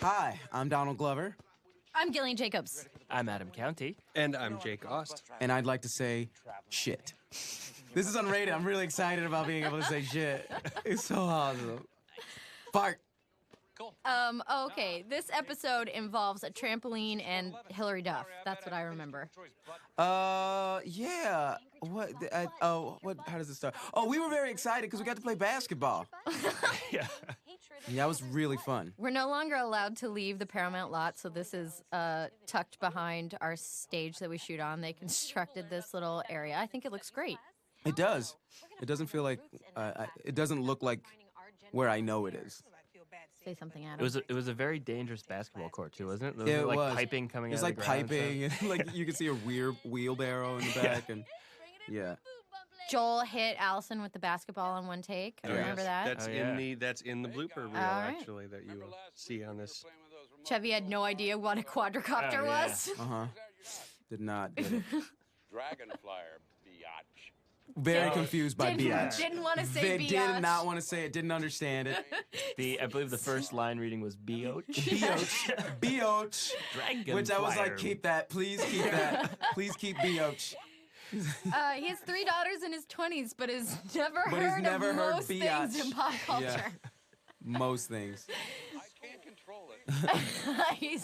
Hi, I'm Donald Glover. I'm Gillian Jacobs. I'm Adam County. And I'm Jake Ost. And I'd like to say shit. This is unrated. I'm really excited about being able to say shit. It's so awesome. Fart. Cool. Okay, this episode involves a trampoline and Hillary Duff. That's what I remember. Yeah. How does it start? Oh, we were very excited because we got to play basketball. Yeah. Yeah, it was really fun. We're no longer allowed to leave the Paramount lot, so this is tucked behind our stage that we shoot on. They constructed this little area. I think it looks great. It does. It doesn't feel like, it doesn't look like where I know it is. Say something, Adam. It was a very dangerous basketball court too, wasn't it? Yeah, it like was. Piping coming It was out like of the ground piping, and like you could see a weird wheelbarrow in the back, and yeah. Joel hit Allison with the basketball in one take. I remember that. That's in the blooper reel right. actually that you will see on this. Chevy had no idea what a quadricopter was. Did not get it. Dragonflyer, biatch. Very confused by biatch. Didn't want to say They biatch. did not want to say it, didn't understand it. I believe the first line reading was Bioch. Bioch. Bioch. Dragon Which I was like, flyer. keep that. Please keep that. Please keep Bioch. He has 3 daughters in his 20s, but has never heard never of heard most biatch. things in pop culture. Yeah. Most things. I can't control it.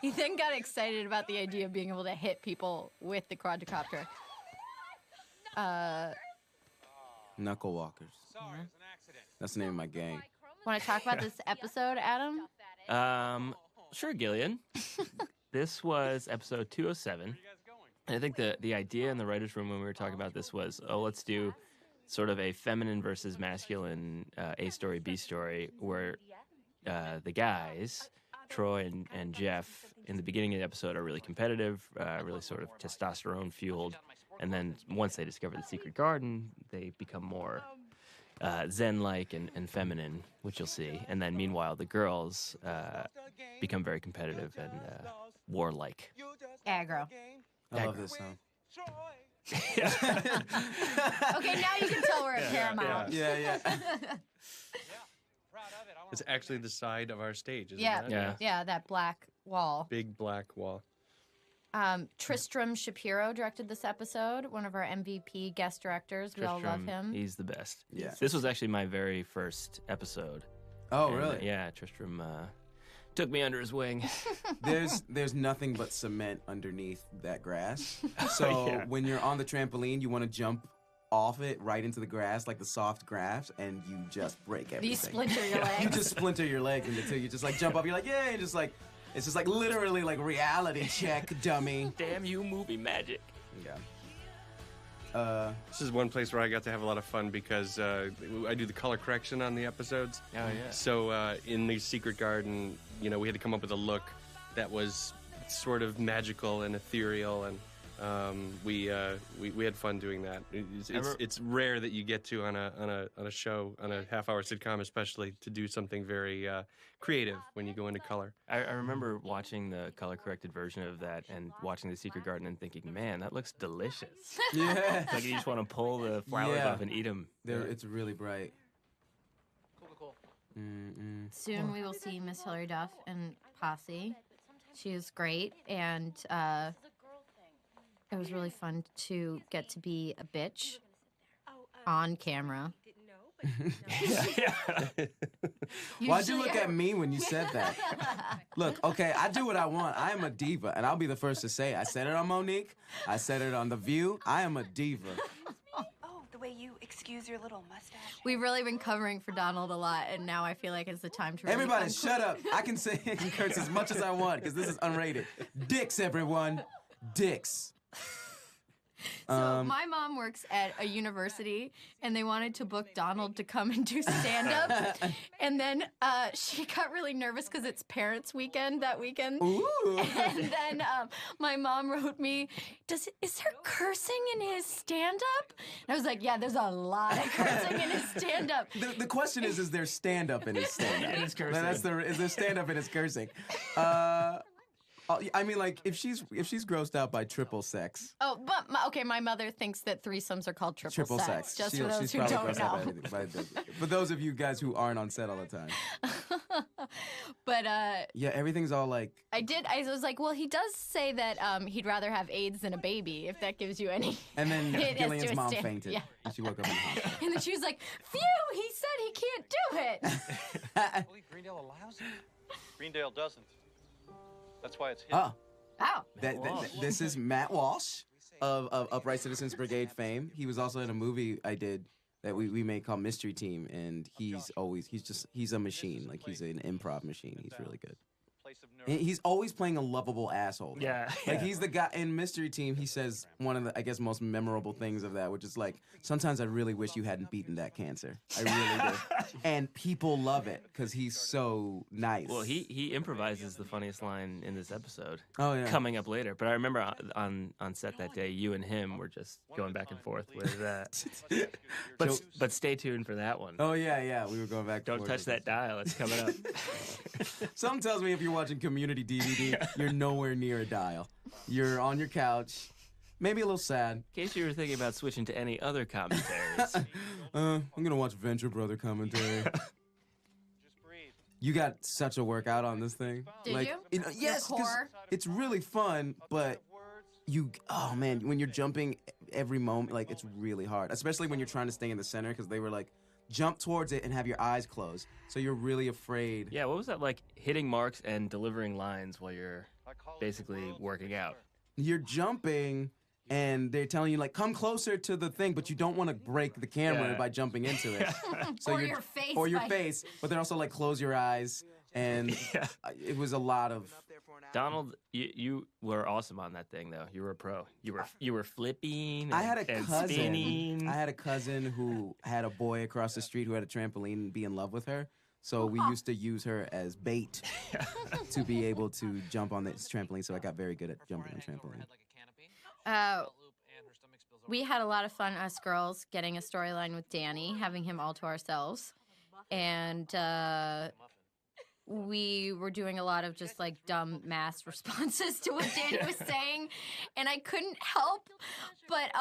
He then got excited about the idea of being able to hit people with the quadricopter. Knuckle walkers. That's the name of my gang. Want to talk about this episode, Adam? Sure, Gillian. This was episode 207. And I think the idea in the writer's room when we were talking about this was, let's do sort of a feminine versus masculine A story, B story, where the guys, Troy and Jeff, in the beginning of the episode are really competitive, really sort of testosterone-fueled. And then once they discover the secret garden, they become more zen-like and feminine, which you'll see. And then meanwhile, the girls become very competitive and warlike. Aggro. I love this song. Okay, now you can tell we're at Paramount. Yeah. It's actually the side of our stage, isn't Yeah, it? yeah, that black wall. Big black wall. Tristram Shapiro directed this episode, one of our MVP guest directors. We all love him. He's the best. Yeah. This was actually my very first episode. Oh, And, really? Yeah, Tristram took me under his wing. There's nothing but cement underneath that grass. So Yeah. when you're on the trampoline, you want to jump off it right into the grass, like the soft grass, and you just break everything. You splinter your legs. You just splinter your legs until you just like jump up. You're like, yay, and just like it's just like literally like reality check, dummy. Damn you, movie magic. Yeah. This is one place where I got to have a lot of fun because I do the color correction on the episodes. Oh, yeah. So in the Secret Garden, we had to come up with a look that was sort of magical and ethereal, and we had fun doing that. It's rare that you get to on a show, on a half-hour sitcom especially, to do something very creative when you go into color. I remember watching the color-corrected version of that and watching The Secret Garden and thinking, man, that looks delicious. Yeah. It's like you just want to pull the flowers Yeah. off and eat them. It's really bright. Soon we will see Miss Hillary Duff and Posse. She is great, and it was really fun to get to be a bitch on camera. Why'd you look at me when you said that? Look, okay, I do what I want. I am a diva, and I'll be the first to say it. I said it on Monique. I said it on The View. I am a diva. Oh, the way you excuse your little mustache. We've really been covering for Donald a lot, and now I feel like it's the time to really Everybody, shut up. I can say and curse as much as I want, because this is unrated. Dicks, everyone. Dicks. So my mom works at a university, and they wanted to book Donald to come and do stand-up. And then she got really nervous because it's Parents' Weekend that weekend. Ooh. And then my mom wrote me, is there cursing in his stand-up? And I was like, yeah, there's a lot of cursing in his stand-up. The question is there stand-up in his stand-up? In his cursing. Is there stand-up in his cursing? I mean, like, if she's grossed out by triple sex. Oh, but my mother thinks that threesomes are called triple sex. Just for those she's who probably don't grossed out by know. everything, for those of you guys who aren't on set all the time. But yeah, everything's all like. I was like, well, he does say that he'd rather have AIDS than a baby, if that gives you any. And then hint as Gillian's to mom his fainted. Yeah. And she woke up in the hospital. And then she was like, phew, he said he can't do it. Greendale allows it. Greendale doesn't. That's why it's hidden. Oh. Oh. This is Matt Walsh of Upright Citizens Brigade fame. He was also in a movie I did that we made called Mystery Team, and he's a machine. Like, he's an improv machine. He's really good. And he's always playing a lovable asshole. Yeah. Like, he's the guy in Mystery Team. He says one of the, I guess, most memorable things of that, which is like, sometimes I really wish you hadn't beaten that cancer. I really do. And people love it because he's so nice. Well, he improvises the funniest line in this episode. Oh, yeah. Coming up later. But I remember on set that day, you and him were just going back and forth with that. but stay tuned for that one. Oh, yeah. We were going back. Don't touch that dial. It's coming up. Something tells me if you're watching Community DVD, you're nowhere near a dial. You're on your couch, maybe a little sad. In case you were thinking about switching to any other commentaries. I'm gonna watch Venture Brother commentary. You got such a workout on this thing. Did you? Yes, Your core? it's really fun, but oh man, when you're jumping every moment, like, it's really hard, especially when you're trying to stay in the center, because they were like, jump towards it and have your eyes closed. So you're really afraid. Yeah, what was that like, hitting marks and delivering lines while you're basically working out? You're jumping and they're telling you, like, come closer to the thing, but you don't want to break the camera by jumping into it. Or your face. Or your face. But they're also like, close your eyes. And it was a lot of... Donald, you were awesome on that thing, though. You were a pro. You were flipping. I had a cousin. Spinning. I had a cousin who had a boy across the street who had a trampoline and be in love with her. So we used to use her as bait to be able to jump on this trampoline. So I got very good at jumping on trampoline. We had a lot of fun, us girls, getting a storyline with Danny, having him all to ourselves. And we were doing a lot of just like dumb mass responses to what Danny was saying. And I couldn't help but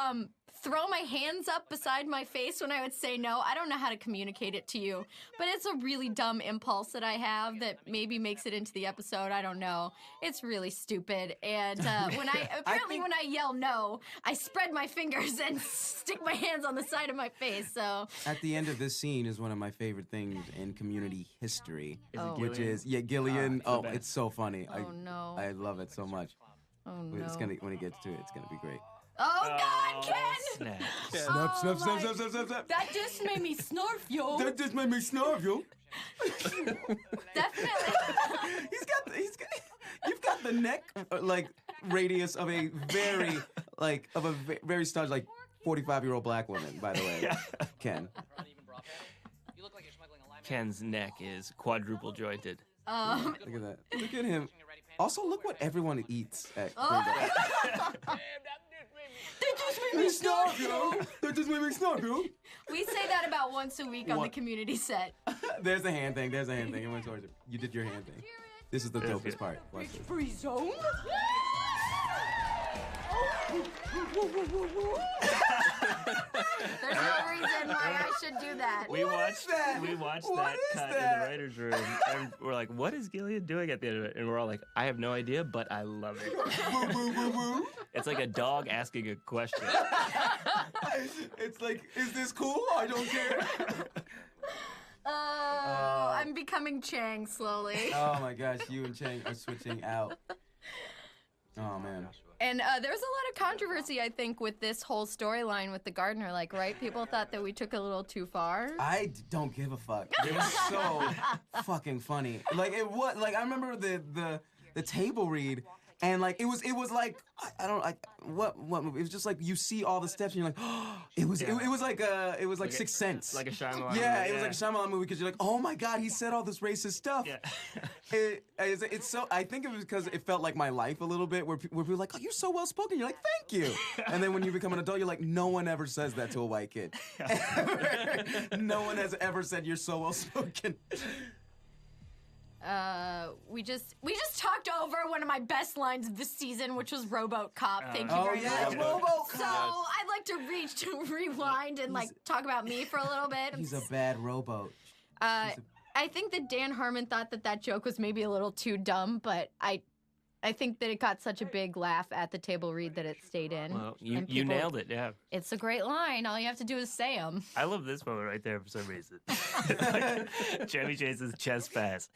throw my hands up beside my face when I would say no. I don't know how to communicate it to you, but it's a really dumb impulse that I have that maybe makes it into the episode. I don't know. It's really stupid. And when I yell no, I spread my fingers and stick my hands on the side of my face. So at the end of this scene is one of my favorite things in Community history, which is Gillian. It's so funny. No. I love it so much. Oh no. It's gonna, when it gets to it, it's gonna be great. Oh God, Ken! Snap. Snap. That just made me snarf, yo. That just made me snarf, yo. Definitely. You've got the neck like radius of a very very starch, like 45-year-old black woman. By the way, Ken. Ken's neck is quadruple jointed. Look at that. Look at him. Also, look what everyone eats at Greendale. That just made me snarf, yo. That just made me snarf, yo. We say that about once a week on the Community set. There's the hand thing. It went towards it. You did your hand thing. This is the dopest part. Watch this. Free zone. There's no reason why I should do that. We watched that cut in the writer's room, and we're like, what is Gillian doing at the end of it? And we're all like, I have no idea, but I love it. It's like a dog asking a question. It's like, is this cool? I don't care. I'm becoming Chang slowly. Oh my gosh, you and Chang are switching out. Oh man. And there was a lot of controversy, I think, with this whole storyline with the gardener. Like, right? People thought that we took it a little too far. I don't give a fuck. It was so fucking funny. Like, it was like, I remember the table read, and like it was like what movie? It was just like you see all the steps and you're like, oh, it was like Sixth Sense. Like a Shyamalan. Yeah, it was like a Shyamalan movie because you're like, oh my God, he said all this racist stuff. Yeah. It's so. I think it was because it felt like my life a little bit, where people were like, oh, you're so well spoken. You're like, thank you. And then when you become an adult, you're like, no one ever says that to a white kid. Ever. No one has ever said you're so well spoken. We just talked over one of my best lines of this season, which was Rowboat Cop. Thank you very much. Rowboat Cop. So I'd like to rewind and like talk about me for a little bit. He's a bad rowboat. I think that Dan Harmon thought that joke was maybe a little too dumb, but I think that it got such a big laugh at the table read that it stayed in. Well, you nailed it, yeah. It's a great line. All you have to do is say them. I love this moment right there for some reason. Like, Chevy Chase's chest pass.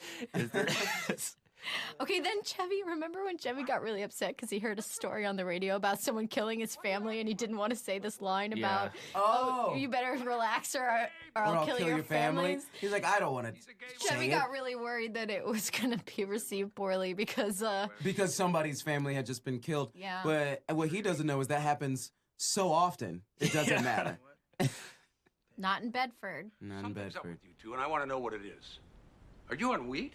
Okay, then Chevy, remember when Chevy got really upset because he heard a story on the radio about someone killing his family and he didn't want to say this line about, oh, you better relax or I'll kill your families. He's like, I don't want to Chevy got really worried that it was going to be received poorly because somebody's family had just been killed. Yeah. But what he doesn't know is that happens so often, it doesn't matter. Not in Bedford. Not in Something's up Bedford. with you two, and I want to know what it is. Are you on weed?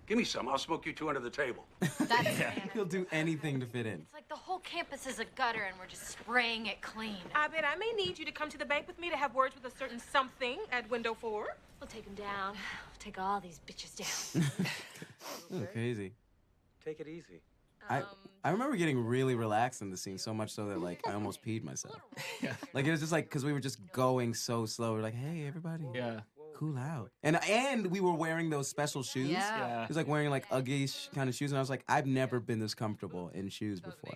Give me some. I'll smoke you two under the table. That's He'll do anything to fit in. It's like the whole campus is a gutter and we're just spraying it clean. Abed, I may need you to come to the bank with me to have words with a certain something at window 4. We'll take him down. We'll take all these bitches down. So crazy. Take it easy. I remember getting really relaxed in the scene, so much so that like I almost peed myself. Like it was just like because we were just going so slow. We're like, hey, everybody, cool out. And we were wearing those special shoes. Yeah. He was like wearing like Uggish kind of shoes, and I was like, I've never been this comfortable in shoes before.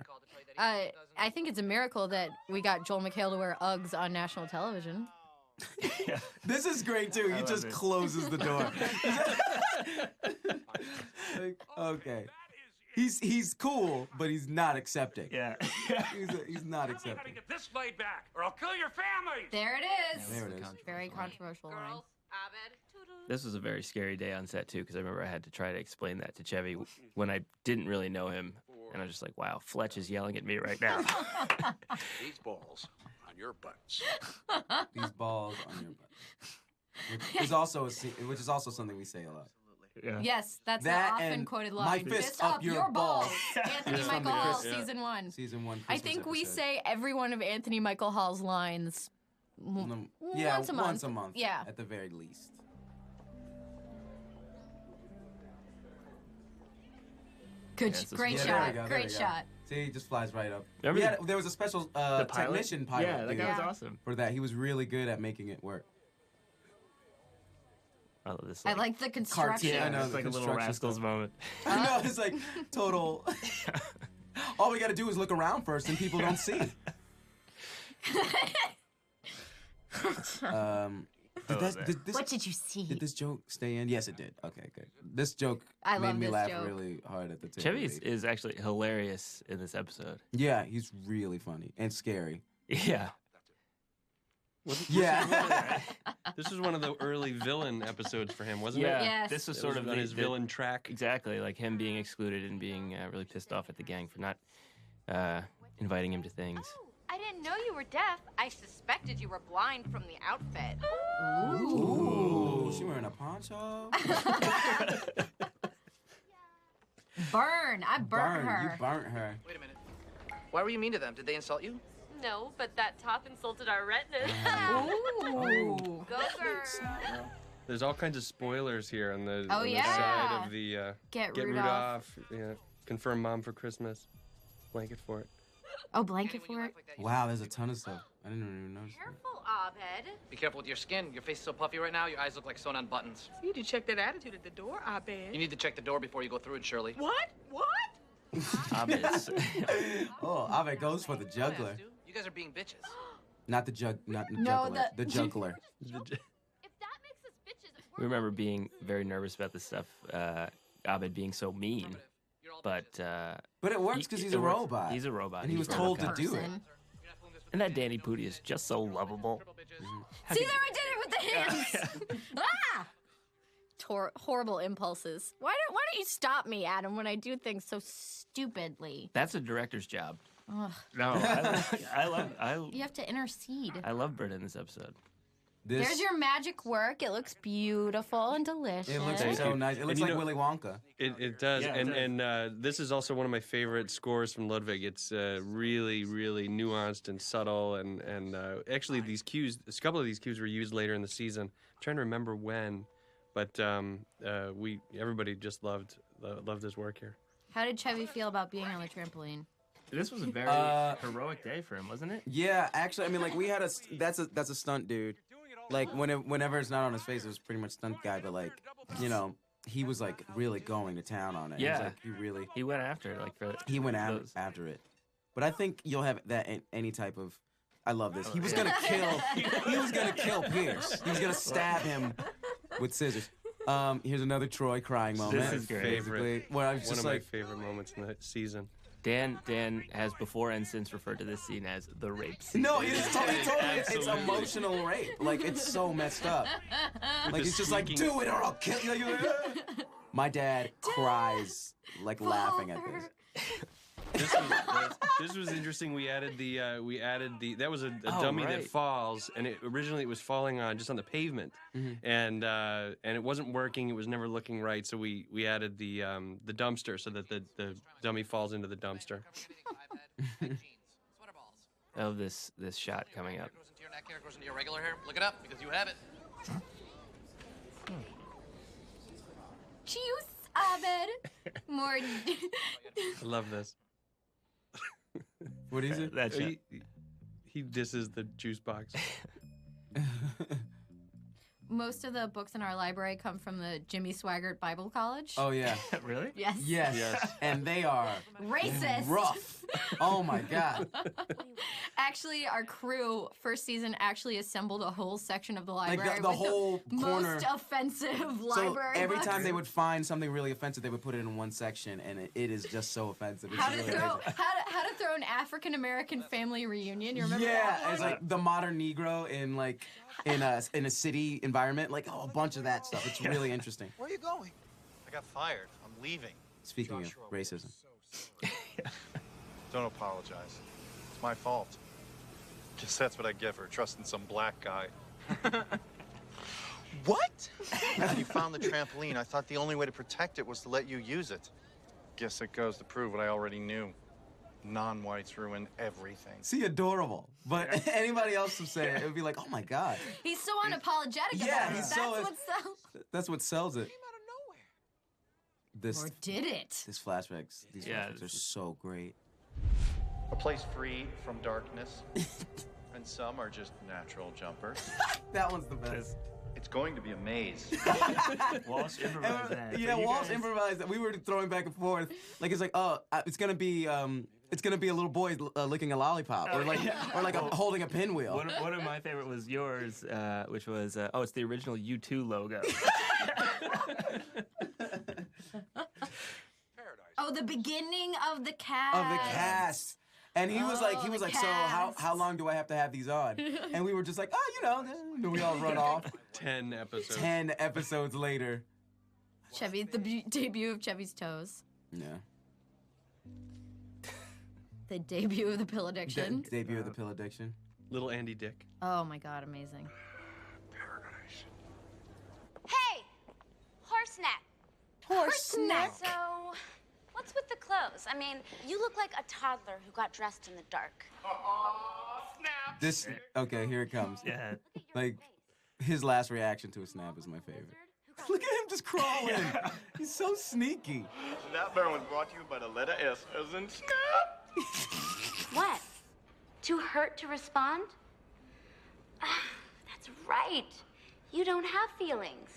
I think it's a miracle that we got Joel McHale to wear Uggs on national television. This is great too. He just closes the door. Like, okay. He's cool, but he's not accepting. Yeah. He's not accepting. How to get this laid back, or I'll kill your families. There it is. There it is. Very controversial line. Girls, Abed. This was a very scary day on set, too, because I remember I had to try to explain that to Chevy when I didn't really know him. And I was just like, wow, Fletch is yelling at me right now. These balls on your butts. These balls on your butt. Which is also something we say a lot. Yeah. Yes, that's That the often and quoted line. my fist up your balls. Anthony Yeah. Michael From the Hall, Chris- season 1. Season 1. I think we say every one of Anthony Michael Hall's lines Yeah, once a month. Yeah. At the very least. Good, Yes, great Yeah, shot. there we go, there Great we go. shot. See, he just flies right up. Remember There was a special the pilot? technician pilot. Yeah, that dude, guy was Yeah. awesome. For that, he was really good at making it work. I love this. I like the construction. Yeah, I know, it's the like a little construction Rascals stuff. moment. I know, it's like total. All we gotta do is look around first, and people don't see. What did you see? Did this joke stay in? Yes, it did. Okay, good. This joke I made love me this laugh joke. really hard at the table. Chevy read. is actually hilarious in this episode. Yeah, he's really funny and scary. Yeah. Yeah. This was one of the early villain episodes for him, wasn't Yeah. it? Yes. This was It sort was of on his villain track. Exactly, like him being excluded and being really pissed off at the gang for not inviting him to things. Oh, I didn't know you were deaf. I suspected you were blind from the outfit. Ooh, she wearing a poncho? Burn. I burnt her. You burnt her. Wait a minute. Why were you mean to them? Did they insult you? No, but that top insulted our retinas. Ooh. Go, girl. There's all kinds of spoilers here on the, Oh, on the yeah. side of the Get Get Rudolph. Rudolph. Yeah. Confirm mom for Christmas. Blanket for it. Oh, blanket for it. Wow, there's a ton of stuff. I didn't even notice that. Careful, Abed. Be careful with your skin. Your face is so puffy right now, your eyes look like sewn on buttons. You need to check that attitude at the door, Abed. You need to check the door before you go through it, Shirley. What? What? Abed's- Oh, Abed goes for the juggler. You guys are being bitches. Not the juggler. the- The juggler. If that makes us bitches, we remember being very nervous about this stuff. Abed being so mean, but But it works because he's it a works. robot. He's a robot. And he He's was told to RoboCop. do it. Person. And that Danny Pudi is just so lovable. See, there I did it with the hands. Ah! Horrible impulses. Why don't you stop me, Adam, when I do things so stupidly? That's a director's job. Ugh. No, You have to intercede. I love Britta in this episode. There's your magic work. It looks beautiful and delicious. It looks Thank so you. nice. It looks And like you know- Willy Wonka. It does, Yeah, it and does. this is also one of my favorite scores from Ludwig. It's really, really nuanced and subtle, and actually these cues, a couple of these cues were used later in the season. I'm trying to remember when, but everybody just loved his work here. How did Chevy feel about being on the trampoline? This was a very heroic day for him, wasn't it? Yeah, actually, I mean, like we had that's a stunt dude, Like whenever it's not on his face, it was pretty much stunt guy. But like, you know, he was like really going to town on it. Yeah, He went after it. Like he went after it. But I think you'll have that in any type of. I love this. He was gonna kill. He was gonna kill Pierce. He was gonna stab him with scissors. Here's another Troy crying moment. This is great. Where I was just one of my favorite moments in the season. Dan has before and since referred to this scene as the rape scene. No, it's emotional rape. Like, it's so messed up. Like, he's just like, do it or I'll kill you. My dad cries, like, laughing at this. This was interesting. We added the that was a dummy that falls, and originally it was falling on just on the pavement, and it wasn't working. It was never looking right, so we added the dumpster so that the dummy falls into the dumpster. Of this shot coming up. Goes into your neck hair, goes into your regular hair. Look it up because you have it. Juice, Abed. More. I love this. What is it? That shot. He disses the juice box. Most of the books in our library come from the Jimmy Swaggart Bible College. Oh, yeah. Really? Yes. Yes. And they are racist. Rough. Oh, my God. Actually, our crew, first season, actually assembled a whole section of the library. Like the whole corner. Most offensive library So every books. time they would find something really offensive, they would put it in one section, and it is just so offensive. It's How to really throw amazing. how to throw an African American family reunion. You remember Yeah, that one? it's like the modern Negro in like in a city environment, like a bunch of that stuff. It's really interesting. Where are you going? I got fired. I'm leaving. Speaking of racism, Don't apologize. It's my fault. Guess that's what I get for trusting some black guy. What? After you found the trampoline, I thought the only way to protect it was to let you use it. Guess it goes to prove what I already knew. Non-whites ruin everything. see, adorable. But anybody else would say it, it would be like, oh my God. He's so unapologetic Yeah, about it. he's That's so- what sells. That's what sells it. This Or did it? These flashbacks are so great. A place free from darkness. And some are just natural jumpers. That one's the best. It's going to be a maze. Walsh improvised that. Yeah, Walsh improvised that. We were throwing back and forth. Like it's like, oh, it's gonna be a little boy licking a lollipop, or like holding a pinwheel. One of my favorite was yours, which was it's the original U2 logo. Oh, the beginning of the cast. And he was like, so how long do I have to have these on? And we were just like, oh, then we all run off. 10 episodes. 10 episodes later. Chevy, the debut of Chevy's Toes. Yeah. The debut of the pill addiction. Debut of the pill addiction. Little Andy Dick. Oh my God, amazing. Hey! Horseneck! Horseneck! So, what's with the clothes? I mean, you look like a toddler who got dressed in the dark. Okay, here it comes. Yeah. Like, his last reaction to a snap is my favorite. Look at him just crawling. Yeah. He's so sneaky. That burn was brought to you by the letter S, as in snap. What? Too hurt to respond? That's right. You don't have feelings.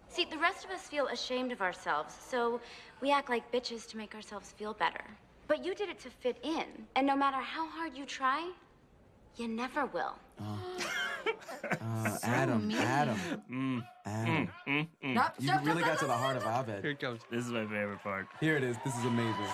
See, the rest of us feel ashamed of ourselves, so we act like bitches to make ourselves feel better. But you did it to fit in, and no matter how hard you try, you never will. Adam. You really got to the heart of Abed. Here it comes. This is my favorite part. Here it is. This is amazing.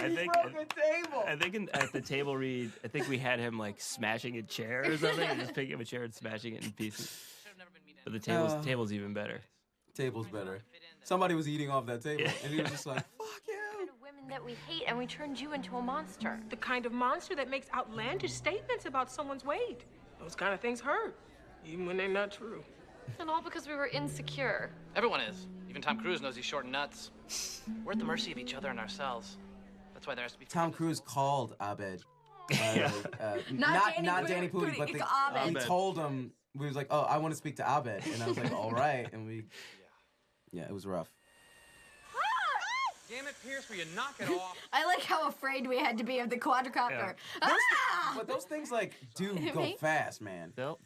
I think at the table read, I think we had him like smashing a chair or something, and just picking up a chair and smashing it in pieces. But the table's even better. Table's better. Somebody was eating off that table, and he was just like, "Fuck you." The women that we hate, and we turned you into a monster. The kind of monster that makes outlandish statements about someone's weight. Those kind of things hurt, even when they're not true. And all because we were insecure. Everyone is. Even Tom Cruise knows he's short and nuts. We're at the mercy of each other and ourselves. That's why there has to be. Tom Cruise called Abed. Not Danny Pudi, but he told him. We was like, oh, I want to speak to Abed, and I was like, all right, and it was rough. Damn it, Pierce, will you knock it off? I like how afraid we had to be of the quadricopter. Yeah. But those things like do go fast, man. They'll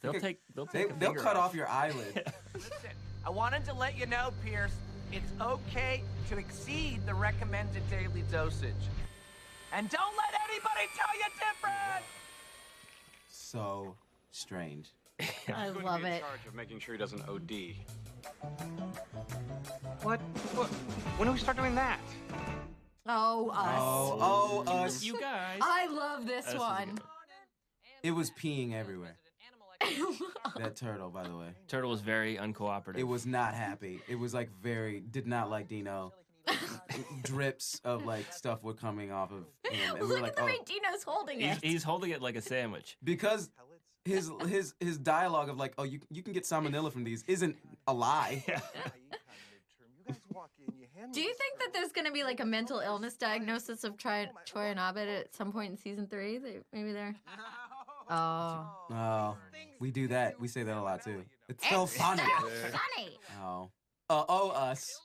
cut off your eyelid. Listen, I wanted to let you know, Pierce, it's okay to exceed the recommended daily dosage. And don't let anybody tell you different! So strange. I love it. In charge of making sure he doesn't OD. What? When do we start doing that? Oh, us. Oh, us. You guys. I love this one. It was peeing everywhere. That turtle, by the way. Turtle was very uncooperative. It was not happy. It was like did not like Dino. Drips of like stuff were coming off of him. And we were like, at the way Dino's holding it. He's holding it like a sandwich. Because his dialogue of like, oh, you can get salmonella from these isn't a lie. Do you think that there's going to be like a mental illness diagnosis of Troy and Abed at some point in season 3? Maybe they're... Oh, we do that. We say that a lot too. It's so funny. Funny. Oh, us.